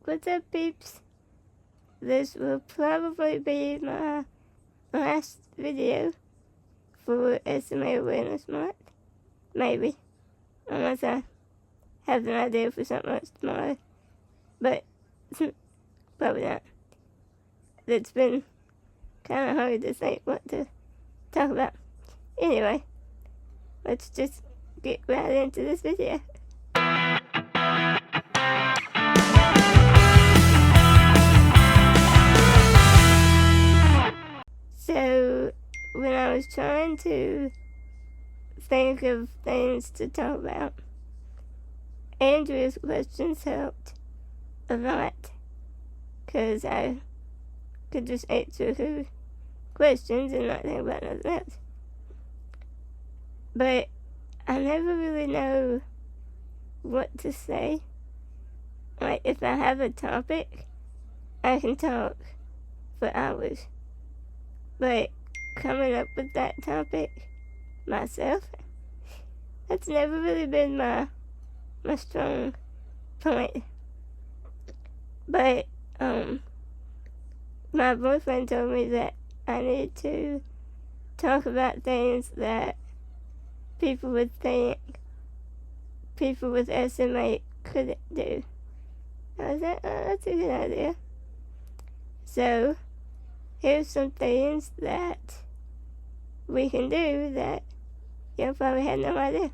What's up, peeps? This will probably be my last video for SMA Awareness Month. Maybe. Unless I have an idea for something else tomorrow. But, probably not. It's been kind of hard to think what to talk about. Anyway, let's just get right into this video. So, when I was trying to think of things to talk about, Andrea's questions helped a lot, because I could just answer her questions and not think about nothing else. But I never really know what to say. Like, if I have a topic, I can talk for hours. But coming up with that topic myself, that's never really been my strong point. But my boyfriend told me that I need to talk about things that people would think people with SMA couldn't do. I was like, oh, that's a good idea. So here's some things that we can do that you probably had no idea.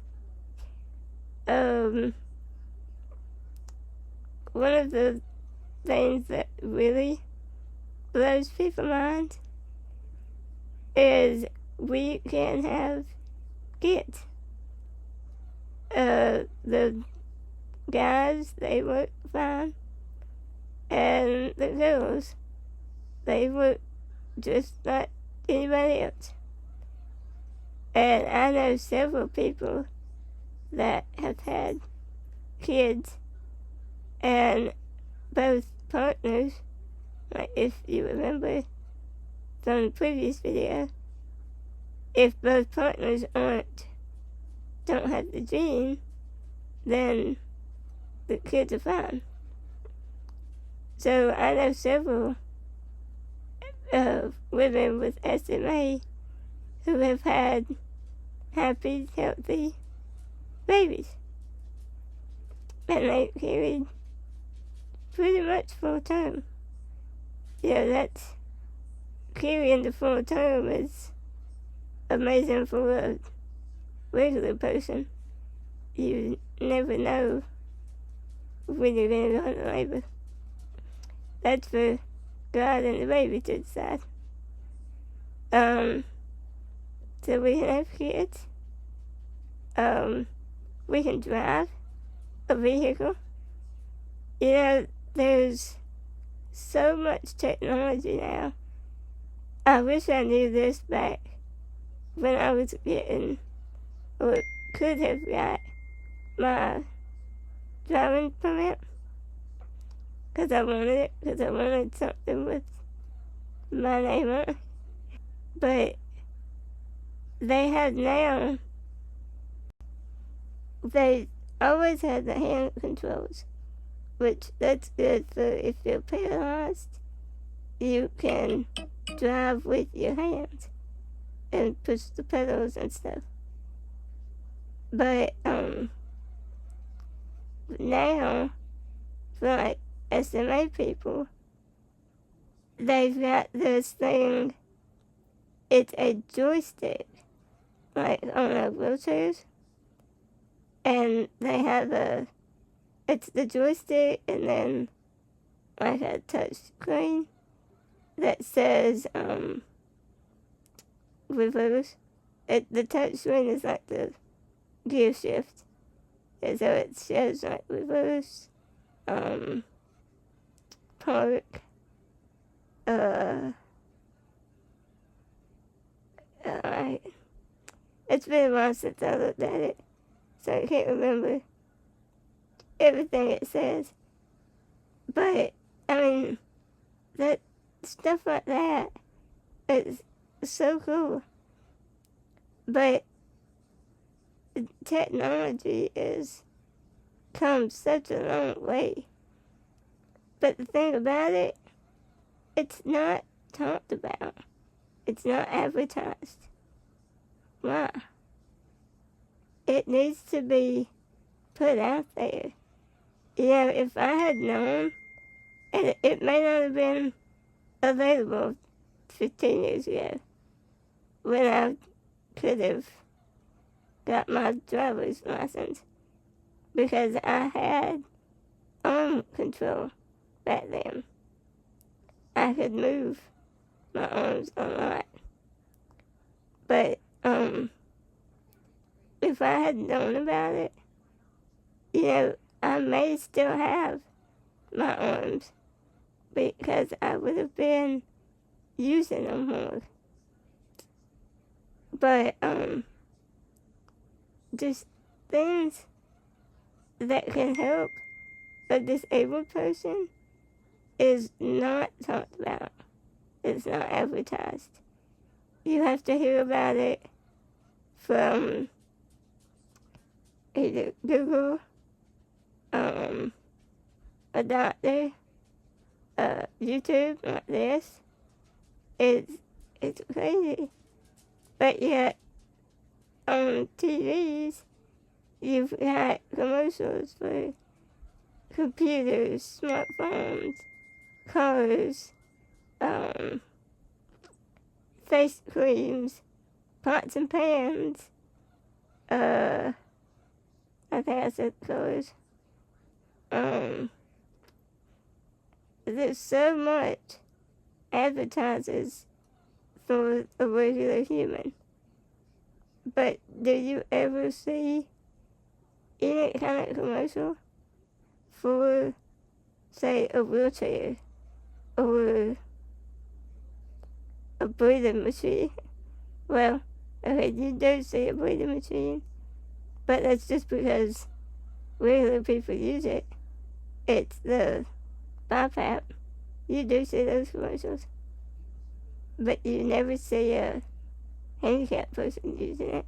One of the things that really blows people's minds is we can have kids. The guys, they work fine, and the girls, they work just like anybody else. And I know several people that have had kids, and both partners, like if you remember from the previous video, if both partners don't have the gene, then the kids are fine. So I know several women with SMA who have had happy, healthy babies. And they carried pretty much full term. That's carrying the full term is amazing for a regular person. You never know when you're going to go into labor. That's for God and the baby to decide. So we can have kids. We can drive a vehicle. There's so much technology now. I wish I knew this back when I was getting, or could have got, my driving permit. Because I wanted something with my name on it. But they always had the hand controls, which that's good for if you're paralyzed. You can drive with your hands and push the pedals and stuff. But now, for like SMA people, they've got this thing. It's a joystick, like on their wheelchairs, and they have it's the joystick and then like a touch screen that says reverse. The touch screen is like the gear shift, and so it shows like reverse, park, it's been a while since I looked at it, so I can't remember everything it says. But, I mean, that stuff like that is so cool. But technology has come such a long way. But the thing about it, it's not talked about. It's not advertised. Why? It needs to be put out there. If I had known, and it may not have been available 15 years ago, when I could have got my driver's license, because I had arm control back then. I could move my arms a lot. But if I had known about it, I may still have my arms because I would have been using them more. But just things that can help a disabled person is not talked about. It's not advertised. You have to hear about it from either Google, a doctor, YouTube like this. It's crazy. But yet, on TVs, you've got commercials for computers, smartphones, cars, face creams, pots and pans, I think I said cars. There's so much advertises for a regular human. But do you ever see any kind of commercial for, say, a wheelchair or a breathing machine? Well, okay, you do see a breathing machine, but that's just because regular people use it. It's the BiPAP. You do see those commercials, but you never see a handicapped person using it.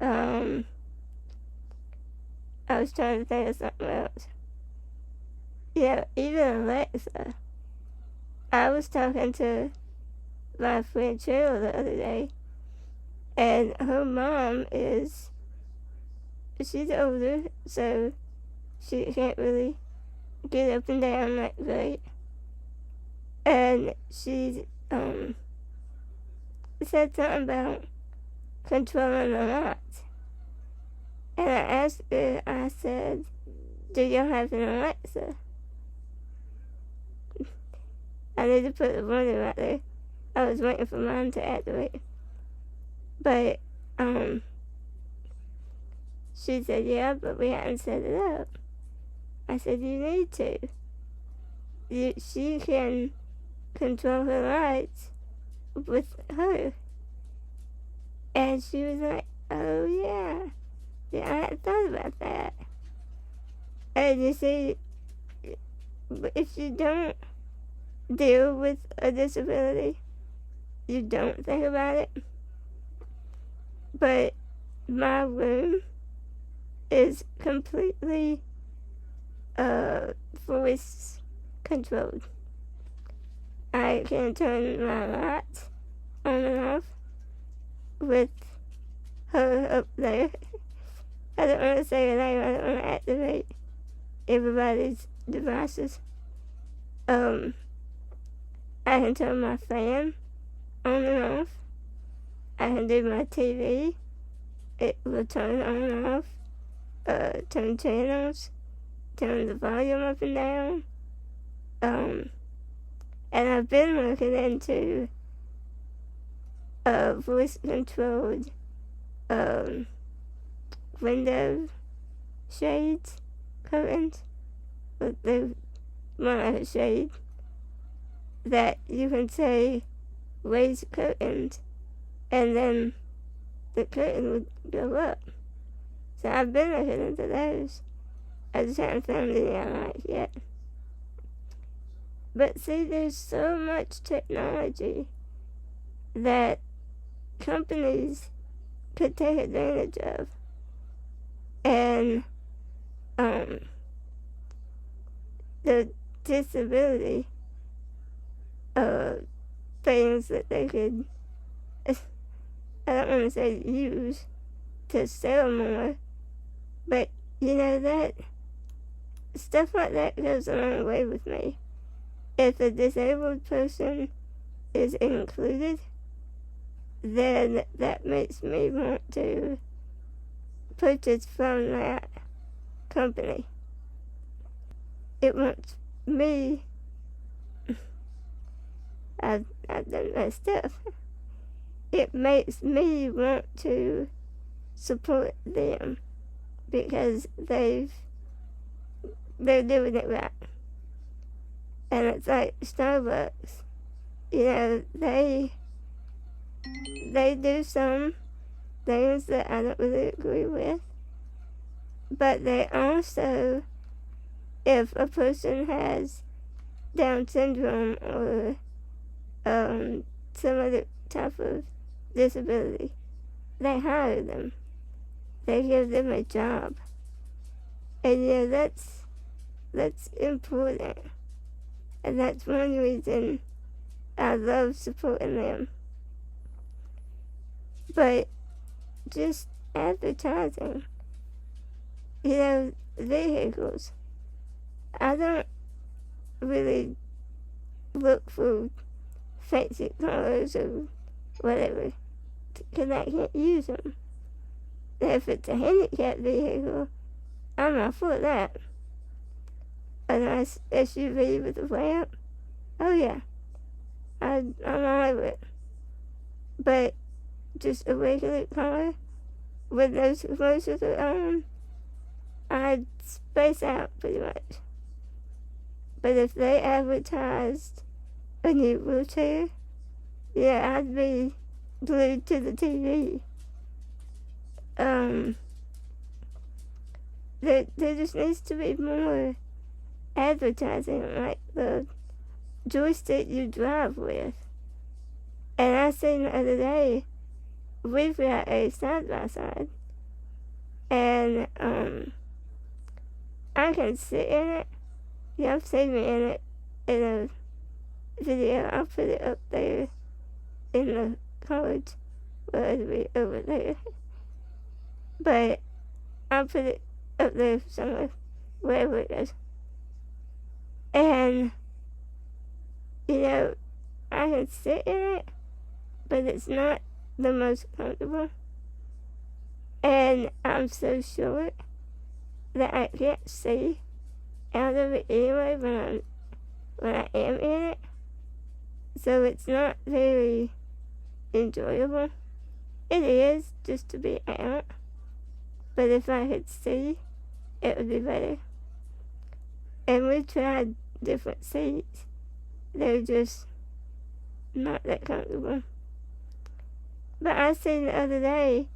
I was trying to think of something else. Even Alexa. I was talking to my friend Cheryl the other day, and her mom she's older, so she can't really get up and down like great. And she said something about controlling the lights. And I asked her, I said, do you have an Alexa? I need to put the warning right there. I was waiting for mine to activate. But, she said, yeah, but we hadn't set it up. I said, you need to. She can control her lights with her. And she was like, oh, yeah, I hadn't thought about that. And you see, if you don't deal with a disability, you don't think about it. But my room is completely voice controlled. I can turn my lights on and off with her up there. I don't want to say her name. I don't want to activate everybody's devices. I can turn my fan on and off. I can do my TV. It will turn on and off. Turn channels. Turn the volume up and down. And I've been looking into voice-controlled window shades, curtains. They're more like a shade that you can say raise curtains, and then the curtain would go up. So I've been looking into those. I just haven't found any I like yet. But see, there's so much technology that companies could take advantage of. And the disability things that they could, I don't want to say use to sell more, but that stuff like that goes a long way with me. If a disabled person is included, then that makes me want to purchase from that company. It wants me, I've done my stuff. It makes me want to support them because they're doing it right. And it's like Starbucks, they do some things that I don't really agree with, but they also, if a person has Down syndrome or some other type of disability, they hire them. They give them a job. And that's important. And that's one reason I love supporting them. But just advertising, vehicles. I don't really look for fancy cars or whatever, because I can't use them. If it's a handicapped vehicle, I'm all for that. A nice SUV with a ramp, oh yeah, I'm all over it. But just a regular car with those commercials on, I'd space out pretty much. But if they advertised a new wheelchair, yeah, I'd be glued to the TV. There just needs to be more advertising, like the joystick you drive with. And I seen the other day, we've got a side-by-side, and I can sit in it. I've seen me in it in a video. I'll put it up there in the college, well, it'll be over there. But I'll put it up there somewhere, wherever it goes. And, I can sit in it, but it's not the most comfortable. And I'm so short that I can't see out of it anyway when I am in it. So it's not very enjoyable. It is just to be out. But if I could see, it would be better. And we tried different seats. They're just not that comfortable. But I seen the other day,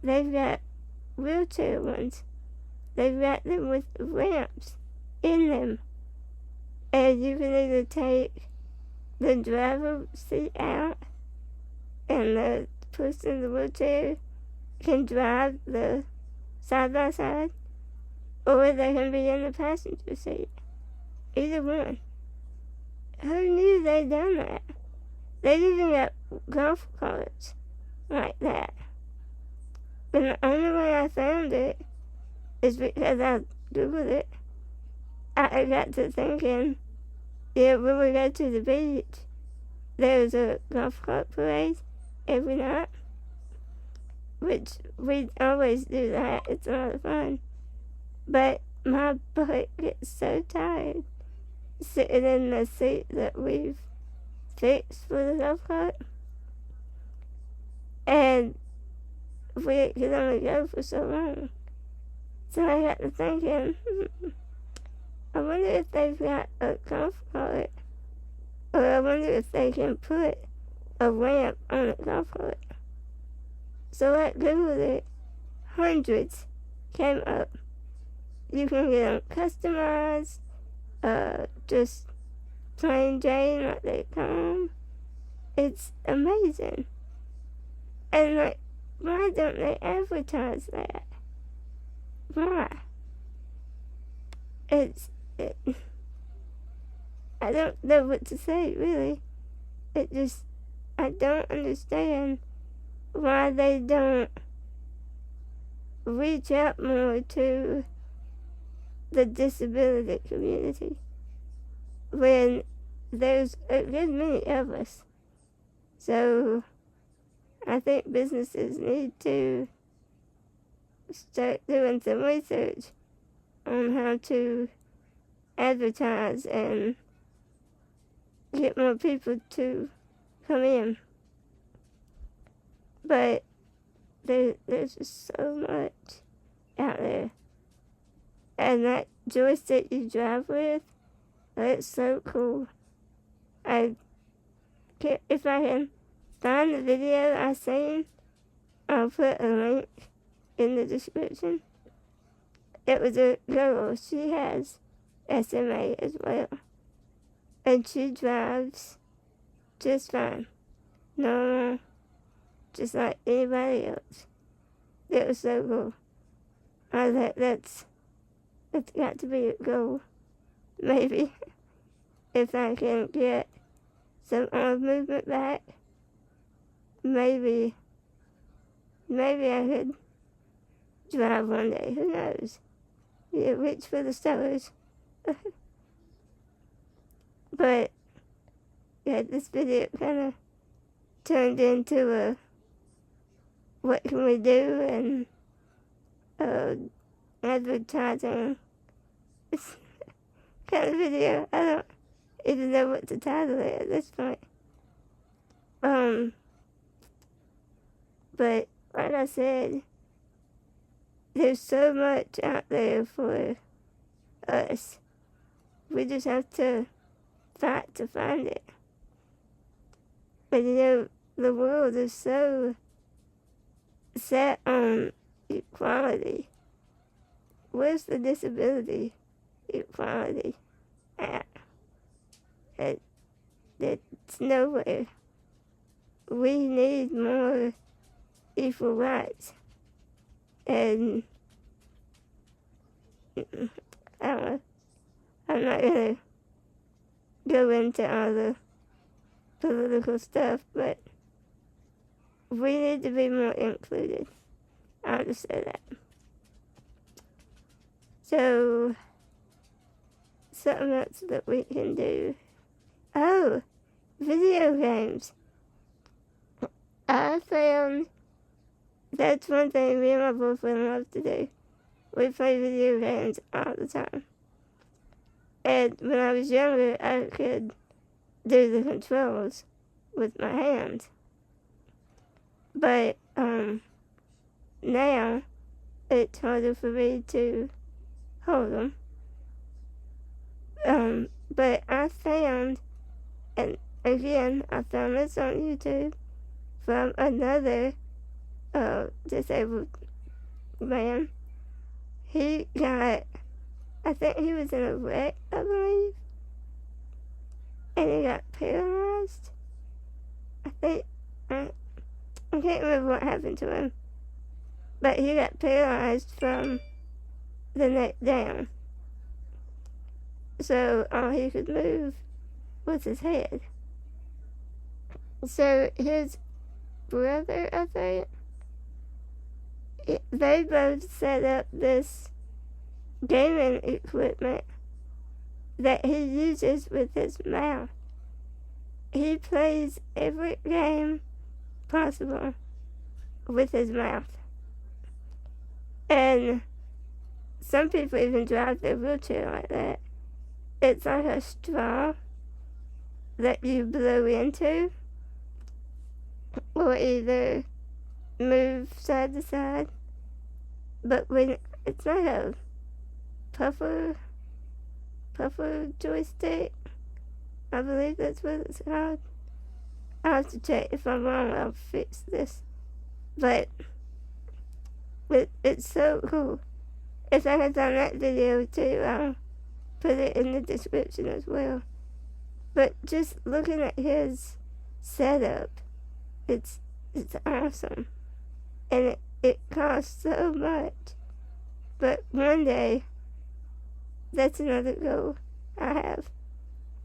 they've got wheelchair ones. They've got them with ramps in them. And you can either take the driver's seat out and the person in the wheelchair can drive the side-by-side, or they can be in the passenger seat. Either one. Who knew they'd done that? They even got golf carts like that. And the only way I found it is because I Googled it. I got to thinking, when we go to the beach, there's a golf cart parade every night, which we always do that. It's a lot of fun. But my butt gets so tired sitting in the seat that we've fixed for the golf cart. And we could only go for so long. So I got to thinking, I wonder if they've got a golf cart, or I wonder if they can put a ramp on a golf cart. So I Googled it. Hundreds came up. You can get them customized, just plain Jane like they come. It's amazing. And why don't they advertise that? Why? I don't know what to say, really. I don't understand why they don't reach out more to the disability community when there's a good many of us. So I think businesses need to start doing some research on how to advertise and get more people to come in. But there's just so much out there. And that joystick you drive with, it's so cool. If I can find the video I seen, I'll put a link in the description. It was a girl, she has SMA as well. And she drives just fine. Normal, just like anybody else. It was so cool. I thought that's got to be a goal. Maybe. If I can get some arm movement back, maybe I could drive one day. Who knows? You reach for the stars. But yeah, this video kind of turned into a what can we do and advertising kind of video. I don't even know what to title it at this point. But like I said, there's so much out there for us. We just have to fight to find it. But the world is so set on equality. Where's the disability equality at? It's nowhere. We need more equal rights. And I don't know. I'm not gonna go into all the political stuff, but we need to be more included. I'll just say that. So, something else that we can do. Oh, video games. I found that's one thing me and my boyfriend love to do. We play video games all the time. And when I was younger, I could do the controls with my hands. But now it's harder for me to hold them. But I found, and again, I found this on YouTube from another disabled man. He got, I think he was in a wreck, I believe, and he got paralyzed. I can't remember what happened to him, but he got paralyzed from the neck down. So all he could move was his head. So his brother, I think, they both set up this gaming equipment that he uses with his mouth. He plays every game possible with his mouth. And some people even drive their wheelchair like that. It's like a straw that you blow into, or either move side to side. But when it's like a puffer joystick, I believe that's what it's called. I'll have to check. If I'm wrong, I'll fix this. But it's so cool. If I can find that video too, I'll put it in the description as well. But just looking at his setup, it's awesome. And it costs so much. But one day, that's another goal I have.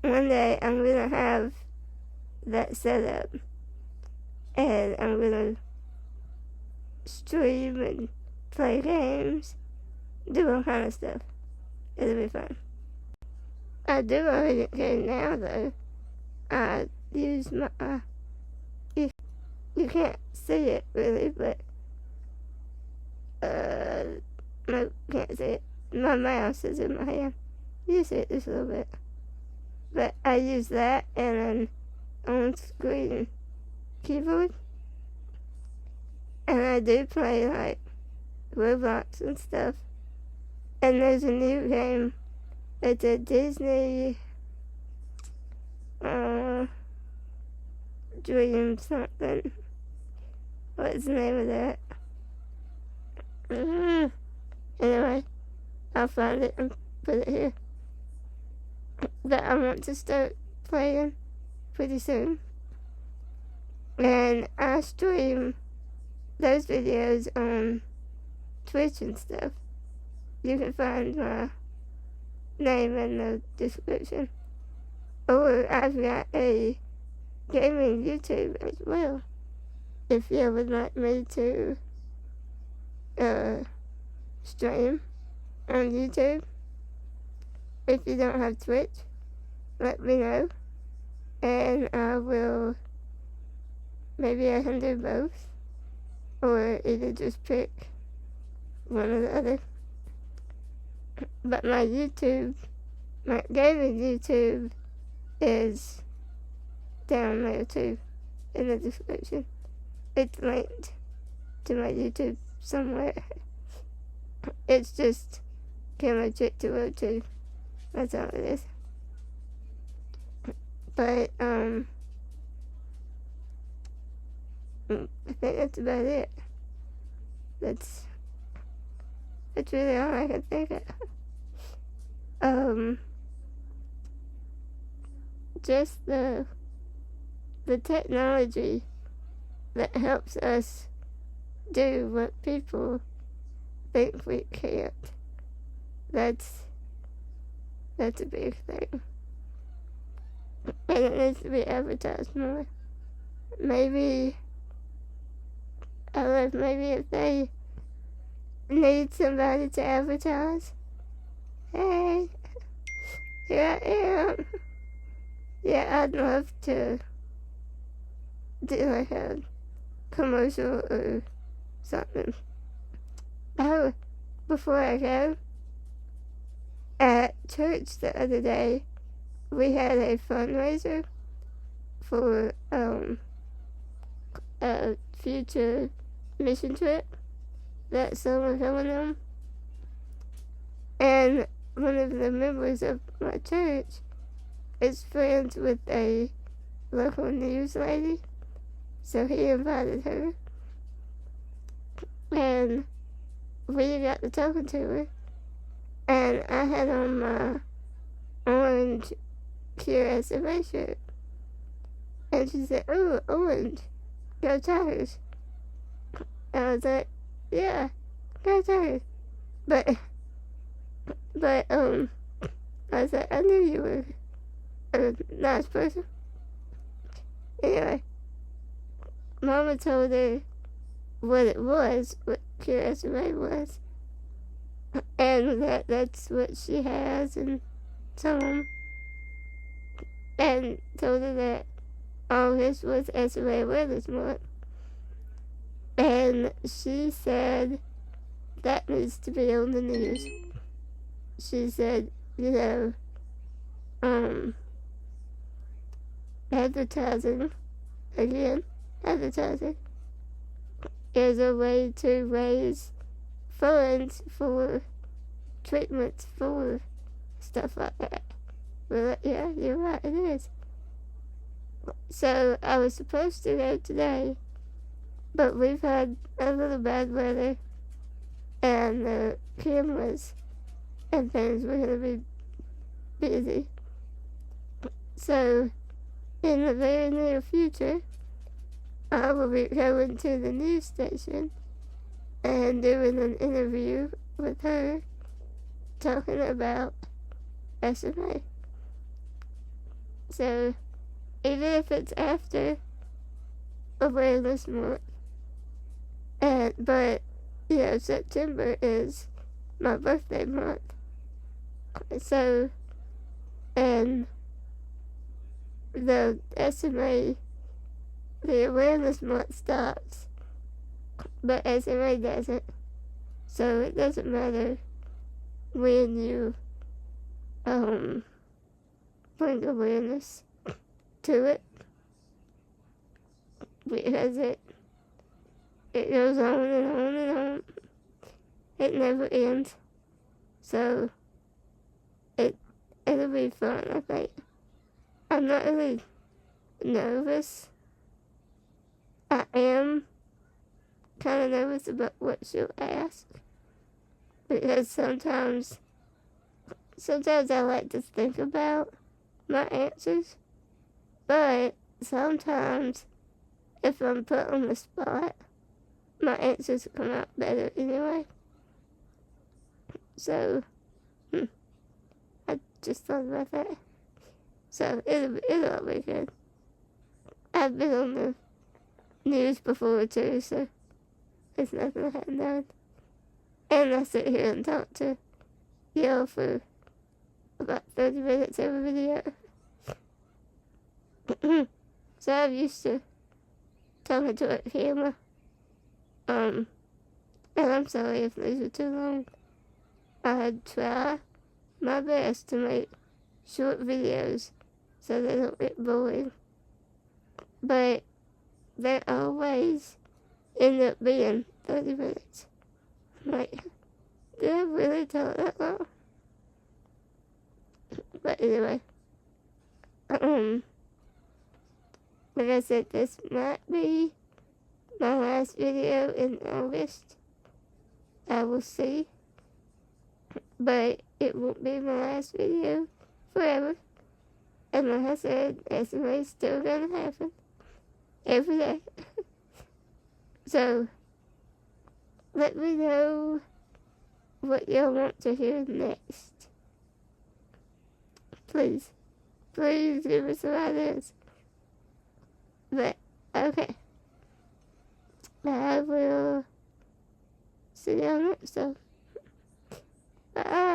one day I'm gonna have that set up, and I'm gonna stream and play games, do all kind of stuff. It'll be fun. I do already okay now though. I use my you can't see it really, but no, can't see it. My mouse is in my hand. You see it just a little bit, but I use that and an on-screen keyboard, and I do play like Roblox and stuff. And there's a new game. It's a Disney Dream something. What's the name of that? Anyway, I'll find it and put it here. But I want to start playing pretty soon. And I stream those videos on Twitch and stuff. You can find my name in the description. Or I've got a gaming YouTube as well. If you would like me to stream on YouTube. If you don't have Twitch, let me know. And I will, maybe I can do both. Or either just pick one or the other. But my YouTube, my gaming YouTube is down there too, in the description. It's linked to my YouTube somewhere. It's just Camera Chick 202. That's all it is. But, I think that's about it. That's really all I can think of. Just the technology that helps us do what people think we can't. That's a big thing. And it needs to be advertised more. Maybe if they need somebody to advertise, hey, here I am. Yeah, I'd love to do like a commercial or something. Oh, before I go, at church the other day, we had a fundraiser for a future mission trip that summer coming on. And one of the members of my church is friends with a local news lady, so he invited her. And we got to talking to her, and I had on my orange SMA shirt, and she said, "Ooh, orange, go Tigers." And I was like, "Yeah, go Tigers." But I was like, "I knew you were a nice person." Anyway, Mama told her what it was, what QSMA was, and that's what she has, and so on. And told her that August was SMA Awareness Month. And she said that needs to be on the news. She said, advertising is a way to raise funds for treatments for stuff like that. We're like, yeah, you're right, it is. So I was supposed to go today, but we've had a little bad weather, and the cameras and things were going to be busy. So in the very near future, I will be going to the news station and doing an interview with her talking about SMA. So, even if it's after Awareness Month, but, September is my birthday month. So, and the SMA, the Awareness Month stops, but SMA doesn't. So it doesn't matter when you bring awareness to it, because it goes on and on and on. It never ends. So it'll be fun, I think. I'm not really nervous. I am kind of nervous about what she'll ask, because sometimes I like to think about my answers, but sometimes if I'm put on the spot, my answers come out better anyway. So, I just thought about that. So, it'll all be good. I've been on the news before too, so it's nothing I haven't done. And I sit here and talk to y'all for about 30 minutes every video. So I'm used to talking to a camera. And I'm sorry if these are too long. I try my best to make short videos so they don't get boring. But they always end up being 30 minutes. Like, did I really talk that long? But anyway, like I said, this might be my last video in August. I will see. But it won't be my last video forever. And like I said, SMA is still gonna happen every day. So, let me know what y'all want to hear next. Please give me some ideas. But, okay. I will see y'all next time. Bye.